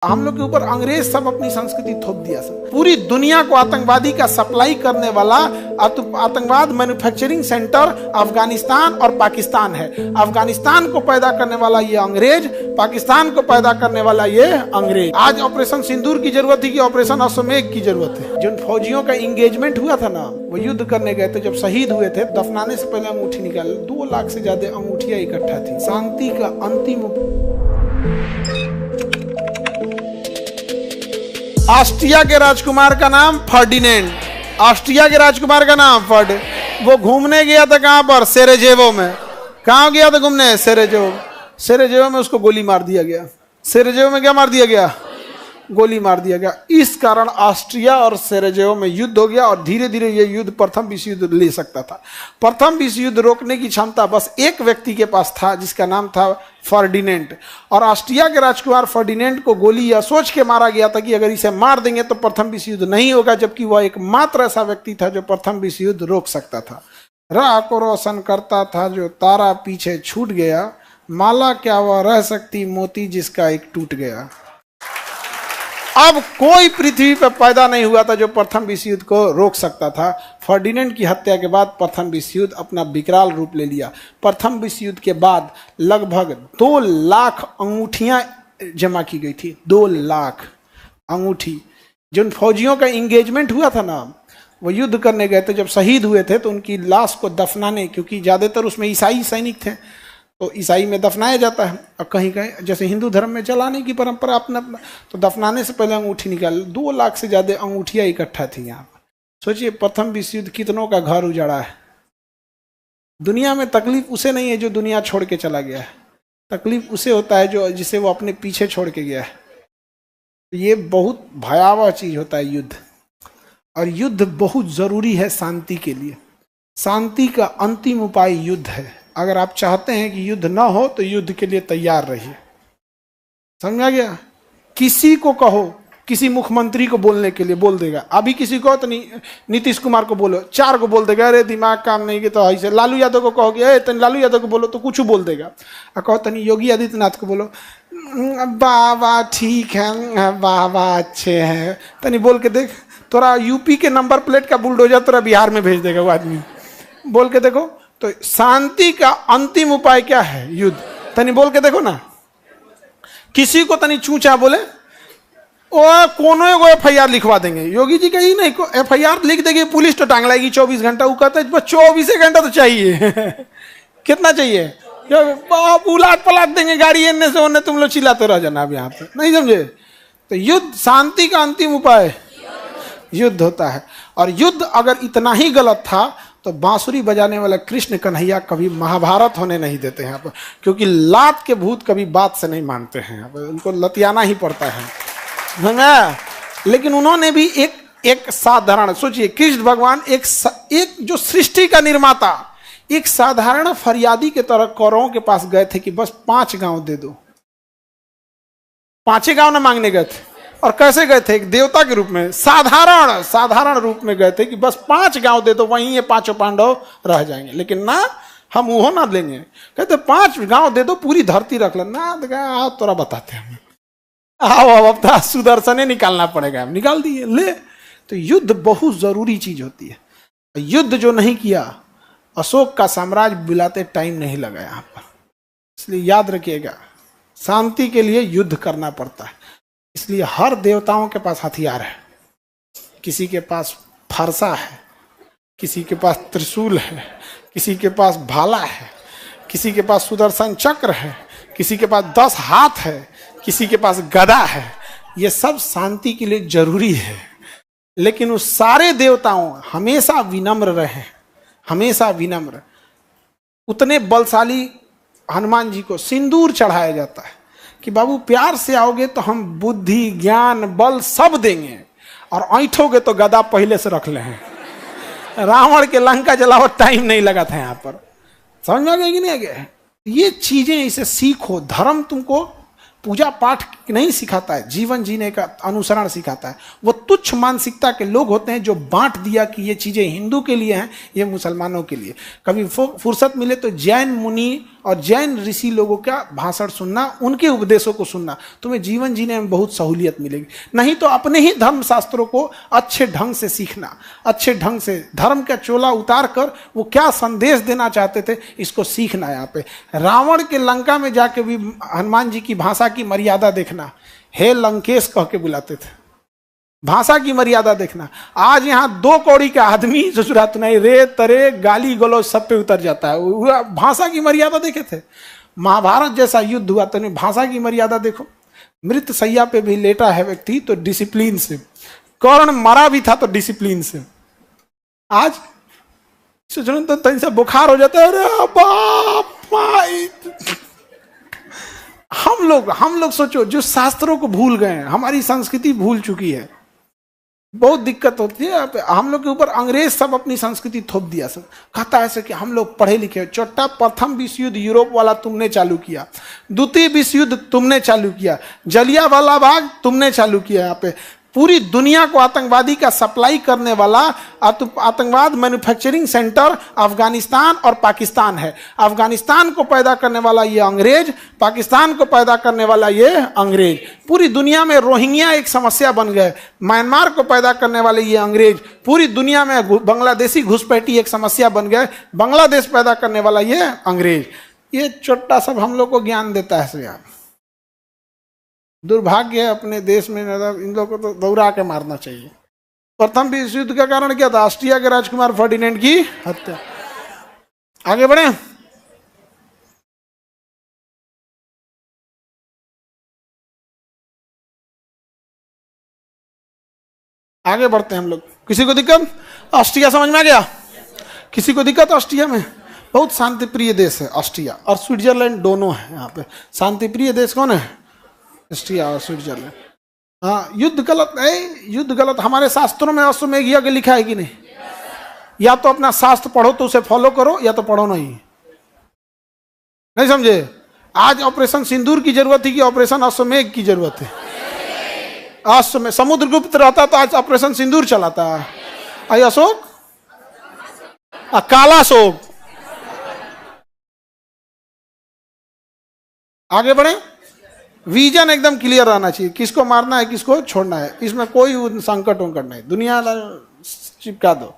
हम लोग के ऊपर अंग्रेज सब अपनी संस्कृति थोप दिया सब। पूरी दुनिया को आतंकवादी का सप्लाई करने वाला आतंकवाद मैन्युफैक्चरिंग सेंटर अफगानिस्तान और पाकिस्तान है। अफगानिस्तान को पैदा करने वाला ये अंग्रेज, पाकिस्तान को पैदा करने वाला ये अंग्रेज। आज ऑपरेशन सिंदूर की जरूरत थी कि ऑपरेशन अश्वमेध की जरूरत है। जिन फौजियों का इंगेजमेंट हुआ था ना, वो युद्ध करने गए थे, जब शहीद हुए थे, दफनाने से पहले अंगूठी निकाले। 2 लाख से ज्यादा अंगूठियां इकट्ठा थी। शांति का अंतिम। ऑस्ट्रिया के राजकुमार का नाम फर्डिनेंड। ऑस्ट्रिया के राजकुमार का नाम वो घूमने गया था कहां पर? सेरेजेवो में। कहां गया था घूमने? सेरेजेवो। सेरेजेवो में उसको गोली मार दिया गया। सेरेजेवो में क्या मार दिया गया? गोली मार दिया गया। इस कारण ऑस्ट्रिया और सेरेजेवो में युद्ध हो गया और धीरे धीरे ये युद्ध प्रथम विश्व युद्ध ले सकता था। प्रथम विश्व युद्ध रोकने की क्षमता बस एक व्यक्ति के पास था, जिसका नाम था फर्डिनेंड। और ऑस्ट्रिया के राजकुमार फर्डिनेंड को गोली यह सोच के मारा गया था कि अगर इसे मार देंगे तो प्रथम विश्व युद्ध नहीं होगा, जबकि वह एकमात्र ऐसा व्यक्ति था जो प्रथम विश्व युद्ध रोक सकता था। राह को रोशन करता था जो तारा पीछे छूट गया, माला क्या वह रह सकती मोती जिसका एक टूट गया। अब कोई पृथ्वी पर पैदा नहीं हुआ था जो प्रथम विश्व युद्ध को रोक सकता था। फर्डिनेंड की हत्या के बाद प्रथम विश्व युद्ध अपना विकराल रूप ले लिया। प्रथम विश्व युद्ध के बाद लगभग 2 लाख अंगूठियां जमा की गई थी। 2 लाख अंगूठी। जिन फौजियों का इंगेजमेंट हुआ था ना, वो युद्ध करने गए थे, जब शहीद हुए थे तो उनकी लाश को दफनाने, क्योंकि ज्यादातर उसमें ईसाई सैनिक थे, तो ईसाई में दफनाया जाता है। और कहीं कहीं जैसे हिंदू धर्म में जलाने की परंपरा अपना, तो दफनाने से पहले अंगूठी निकाल। 2 लाख से ज्यादा अंगूठियां इकट्ठा थी यहाँ पर। सोचिए, प्रथम विश्व युद्ध कितनों का घर उजाड़ा है। दुनिया में तकलीफ उसे नहीं है जो दुनिया छोड़ के चला गया है, तकलीफ उसे होता है जो जिसे वो अपने पीछे छोड़ के गया है। ये बहुत भयावह चीज होता है युद्ध। और युद्ध बहुत जरूरी है शांति के लिए। शांति का अंतिम उपाय युद्ध है। अगर आप चाहते हैं कि युद्ध ना हो तो युद्ध के लिए तैयार रहिए। समझा गया? किसी को कहो, किसी मुख्यमंत्री को बोलने के लिए बोल देगा। अभी किसी को तो नहीं, नीतीश कुमार को बोलो, 4 को बोल देगा, अरे दिमाग काम नहीं किया तो ऐसे। लालू यादव को कहोगे, तनी लालू यादव को बोलो तो कुछ बोल देगा। और कहो तनी योगी आदित्यनाथ को बोलो, वाह वाह ठीक है, वाह वाह अच्छे हैं, तनी बोल के देख, तोरा यूपी के नंबर प्लेट का बुलडोजर तोरा बिहार में भेज देगा वो आदमी। बोल के देखो। तो शांति का अंतिम उपाय क्या है? युद्ध। तनी बोल के देखो ना। किसी को तनी चूचा बोले, ओ कोनो को FIR लिखवा देंगे। योगी जी कहीं नहीं, FIR लिख देंगे, पुलिस तो टांग लाएगी 24 घंटा। वो कहता है 24 घंटा तो चाहिए। कितना चाहिए? उलाट पलाट देंगे गाड़ी, एने से ओने, तुम लोग चिल्लाते रह जाना अब यहाँ पे। नहीं समझे? तो युद्ध, शांति का अंतिम उपाय युद्ध होता है। और युद्ध अगर इतना ही गलत था तो बांसुरी बजाने वाला कृष्ण कन्हैया कभी महाभारत होने नहीं देते हैं, क्योंकि लात के भूत कभी बात से नहीं मानते हैं, उनको लतियाना ही पड़ता है। लेकिन उन्होंने भी एक साधारण, सोचिए, कृष्ण भगवान एक जो सृष्टि का निर्माता, एक साधारण फरियादी के तरह कौरवों के पास गए थे कि बस 5 गांव दे दो। 5 गांव ना मांगने गए थे। और कैसे गए थे? एक देवता के रूप में, साधारण रूप में गए थे कि बस 5 गांव दे दो, वहीं ये 5 पांडव रह जाएंगे। लेकिन ना, हम वो ना लेंगे। कहते 5 गांव दे दो, पूरी धरती रख लेना। आओ तोरा बताते हैं, आओ अब सुदर्शन निकालना पड़ेगा। हम निकाल दिए, ले। तो युद्ध बहुत जरूरी चीज होती है। युद्ध जो नहीं किया, अशोक का साम्राज्य बुलाते टाइम नहीं लगा यहाँ पर। इसलिए याद रखिएगा, शांति के लिए युद्ध करना पड़ता है। इसलिए हर देवताओं के पास हथियार है। किसी के पास फरसा है, किसी के पास त्रिशूल है, किसी के पास भाला है, किसी के पास सुदर्शन चक्र है, किसी के पास 10 हाथ है, किसी के पास गदा है। ये सब शांति के लिए जरूरी है। लेकिन उस सारे देवताओं हमेशा विनम्र रहे, हमेशा विनम्र। उतने बलशाली हनुमान जी को सिंदूर चढ़ाया जाता है कि बाबू प्यार से आओगे तो हम बुद्धि, ज्ञान, बल सब देंगे, और ऐठोगे तो गदा पहले से रख ले हैं। रावण के लंका जलाओ, टाइम नहीं लगा था यहाँ पर। समझ में आ गया कि नहीं आ गया? ये चीजें इसे सीखो। धर्म तुमको पूजा पाठ नहीं सिखाता है, जीवन जीने का अनुसरण सिखाता है। वो तुच्छ मानसिकता के लोग होते हैं जो बांट दिया कि ये चीजें हिंदू के लिए हैं, ये मुसलमानों के लिए। कभी फुर्सत मिले तो जैन मुनि और जैन ऋषि लोगों का भाषण सुनना, उनके उपदेशों को सुनना, तुम्हें जीवन जीने में बहुत सहूलियत मिलेगी। नहीं तो अपने ही धर्म शास्त्रों को अच्छे ढंग से सीखना, अच्छे ढंग से धर्म का चोला उतार कर वो क्या संदेश देना चाहते थे इसको सीखना। यहाँ पे रावण के लंका में जाके भी हनुमान जी की भाषा की मर्यादा देखना, हे लंकेश कह के बुलाते थे, भाषा की मर्यादा देखना। आज यहाँ 2 कौड़ी का आदमी ससुरात नहीं, रे तरे गाली गलौज सब पे उतर जाता है। भाषा की मर्यादा देखे थे। महाभारत जैसा युद्ध हुआ तो भाषा की मर्यादा देखो। मृत सैया पे भी लेटा है व्यक्ति तो डिसिप्लिन से, कर्ण मरा भी था तो डिसिप्लिन से। आज तो तन से बुखार हो जाता है, अरे बाप भाई। हम लोग सोचो जो शास्त्रों को भूल गए हैं, हमारी संस्कृति भूल चुकी है, बहुत दिक्कत होती है। हम लोग के ऊपर अंग्रेज सब अपनी संस्कृति थोप दिया। सब कहता है ऐसे कि हम लोग पढ़े लिखे। छोटा प्रथम विश्व युद्ध यूरोप वाला तुमने चालू किया, द्वितीय विश्व युद्ध तुमने चालू किया, जलियांवाला बाग तुमने चालू किया। यहाँ पे पूरी दुनिया को आतंकवादी का सप्लाई करने वाला आतंकवाद मैन्युफैक्चरिंग सेंटर अफगानिस्तान और पाकिस्तान है। अफगानिस्तान को पैदा करने वाला ये अंग्रेज, पाकिस्तान को पैदा करने वाला ये अंग्रेज। पूरी दुनिया में रोहिंग्या एक समस्या बन गए। म्यांमार को पैदा करने वाले ये अंग्रेज। पूरी दुनिया में बांग्लादेशी घुसपैठी एक समस्या बन गए। बांग्लादेश पैदा करने वाला ये अंग्रेज। ये छोटा सब हम लोग को ज्ञान देता है। यार दुर्भाग्य है अपने देश में, इन लोगों को तो दौड़ा के मारना चाहिए। प्रथम विश्व युद्ध का कारण क्या था? ऑस्ट्रिया के राजकुमार फर्डिनेंड की हत्या। आगे बढ़े। आगे बढ़ते हैं हम लोग। किसी को दिक्कत? ऑस्ट्रिया समझ में आ गया? किसी को दिक्कत? ऑस्ट्रिया में बहुत शांति प्रिय देश है ऑस्ट्रिया और स्विट्जरलैंड दोनों है। यहाँ पे शांति प्रिय देश कौन है? ऑस्ट्रिया और स्विट्जरलैंड। हाँ, युद्ध गलत है, युद्ध गलत। हमारे शास्त्रों में अश्वमेध यज्ञ लिखा है कि नहीं? या तो अपना शास्त्र पढ़ो तो उसे फॉलो करो, या तो पढ़ो नहीं। नहीं समझे? आज ऑपरेशन सिंदूर की जरूरत थी कि ऑपरेशन अश्वमेध की जरूरत है? अश्वमेध। समुद्रगुप्त रहता तो आज ऑपरेशन सिंदूर चलाता। आई अशोक, काला अशोक। आगे बढ़े। विजन एकदम क्लियर रहना चाहिए, किसको मारना है किसको छोड़ना है, इसमें कोई संकट नहीं। दुनिया चिपका दो।